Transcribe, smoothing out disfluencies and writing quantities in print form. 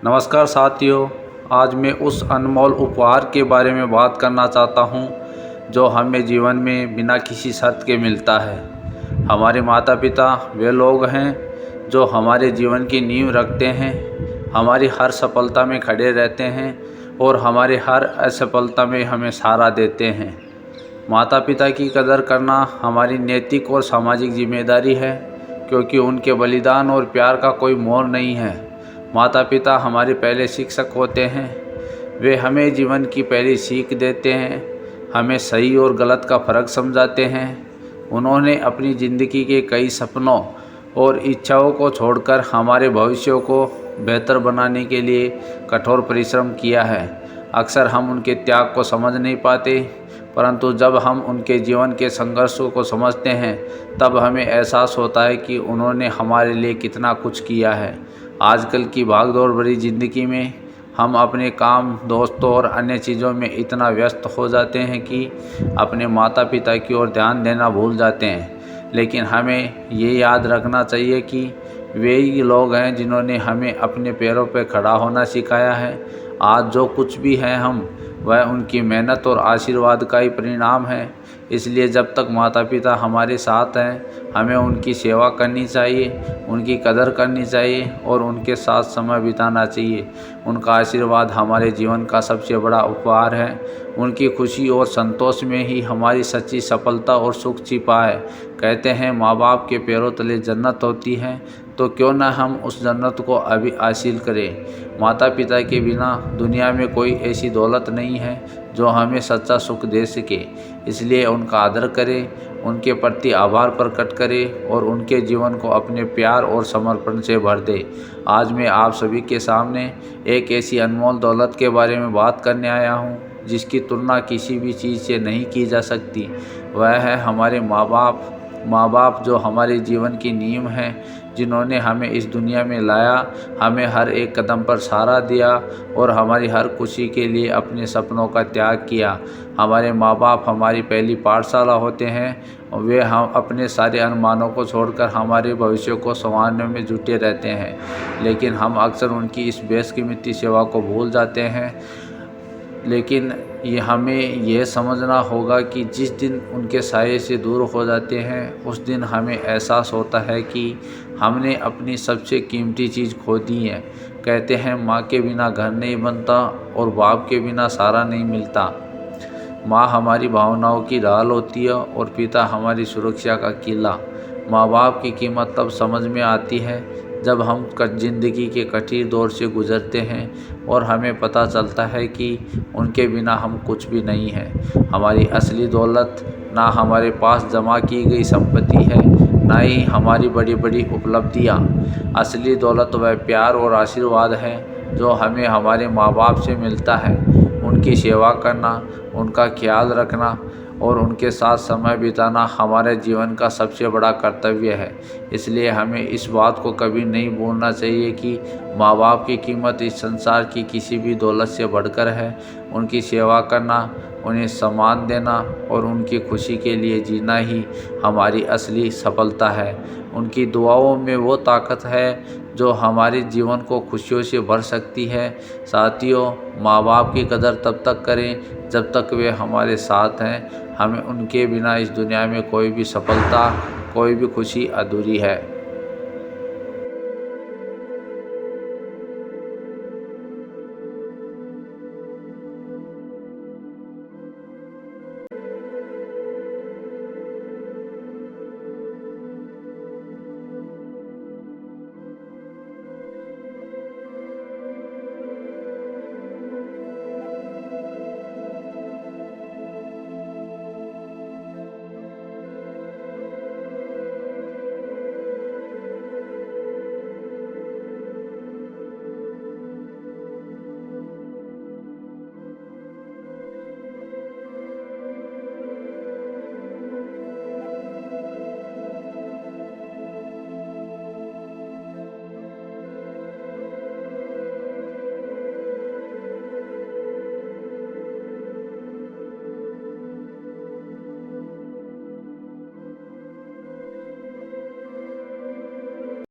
नमस्कार साथियों, आज मैं उस अनमोल उपहार के बारे में बात करना चाहता हूँ जो हमें जीवन में बिना किसी शर्त के मिलता है। हमारे माता पिता वे लोग हैं जो हमारे जीवन की नींव रखते हैं, हमारी हर सफलता में खड़े रहते हैं और हमारी हर असफलता में हमें सहारा देते हैं। माता पिता की कदर करना हमारी नैतिक और सामाजिक जिम्मेदारी है, क्योंकि उनके बलिदान और प्यार का कोई मोल नहीं है। माता पिता हमारे पहले शिक्षक होते हैं। वे हमें जीवन की पहली सीख देते हैं, हमें सही और गलत का फ़र्क समझाते हैं। उन्होंने अपनी ज़िंदगी के कई सपनों और इच्छाओं को छोड़कर हमारे भविष्य को बेहतर बनाने के लिए कठोर परिश्रम किया है। अक्सर हम उनके त्याग को समझ नहीं पाते, परंतु जब हम उनके जीवन के संघर्षों को समझते हैं तब हमें एहसास होता है कि उन्होंने हमारे लिए कितना कुछ किया है। आजकल की भागदौड़ भरी ज़िंदगी में हम अपने काम, दोस्तों और अन्य चीज़ों में इतना व्यस्त हो जाते हैं कि अपने माता पिता की ओर ध्यान देना भूल जाते हैं। लेकिन हमें ये याद रखना चाहिए कि वे ही लोग हैं जिन्होंने हमें अपने पैरों पर खड़ा होना सिखाया है। आज जो कुछ भी है हम, वह उनकी मेहनत और आशीर्वाद का ही परिणाम है। इसलिए जब तक माता पिता हमारे साथ हैं, हमें उनकी सेवा करनी चाहिए, उनकी कदर करनी चाहिए और उनके साथ समय बिताना चाहिए। उनका आशीर्वाद हमारे जीवन का सबसे बड़ा उपहार है। उनकी खुशी और संतोष में ही हमारी सच्ची सफलता और सुख छिपा है। कहते हैं माँ बाप के पैरों तले जन्नत होती है, तो क्यों न हम उस जन्नत को अभी हासिल करें। माता पिता के बिना दुनिया में कोई ऐसी दौलत नहीं है जो हमें सच्चा सुख दे सके। इसलिए उनका आदर करें, उनके प्रति आभार प्रकट करें और उनके जीवन को अपने प्यार और समर्पण से भर दें। आज मैं आप सभी के सामने एक ऐसी अनमोल दौलत के बारे में बात करने आया हूँ जिसकी तुलना किसी भी चीज़ से नहीं की जा सकती। वह है हमारे माँ बाप जो हमारे जीवन की नींव हैं, जिन्होंने हमें इस दुनिया में लाया, हमें हर एक कदम पर सहारा दिया और हमारी हर खुशी के लिए अपने सपनों का त्याग किया। हमारे माँ बाप हमारी पहली पाठशाला होते हैं और वे हम अपने सारे अनुमानों को छोड़कर हमारे भविष्य को संवारने में जुटे रहते हैं। लेकिन हम अक्सर उनकी इस बेशकीमती सेवा को भूल जाते हैं। लेकिन हमें यह समझना होगा कि जिस दिन उनके साये से दूर हो जाते हैं, उस दिन हमें एहसास होता है कि हमने अपनी सबसे कीमती चीज़ खो दी है। कहते हैं माँ के बिना घर नहीं बनता और बाप के बिना सहारा नहीं मिलता। माँ हमारी भावनाओं की ढाल होती है और पिता हमारी सुरक्षा का किला। माँ बाप की कीमत तब समझ में आती है जब हम ज़िंदगी के कठिन दौर से गुजरते हैं और हमें पता चलता है कि उनके बिना हम कुछ भी नहीं हैं। हमारी असली दौलत ना हमारे पास जमा की गई संपत्ति है, ना ही हमारी बड़ी बड़ी उपलब्धियाँ। असली दौलत वह प्यार और आशीर्वाद है जो हमें हमारे माँ बाप से मिलता है। उनकी सेवा करना, उनका ख्याल रखना और उनके साथ समय बिताना हमारे जीवन का सबसे बड़ा कर्तव्य है। इसलिए हमें इस बात को कभी नहीं भूलना चाहिए कि माँ बाप की कीमत इस संसार की किसी भी दौलत से बढ़कर है। उनकी सेवा करना, उन्हें सम्मान देना और उनकी खुशी के लिए जीना ही हमारी असली सफलता है। उनकी दुआओं में वो ताकत है जो हमारे जीवन को खुशियों से भर सकती है। साथियों, माँ बाप की कदर तब तक करें जब तक वे हमारे साथ हैं। हमें उनके बिना इस दुनिया में कोई भी सफलता, कोई भी खुशी अधूरी है।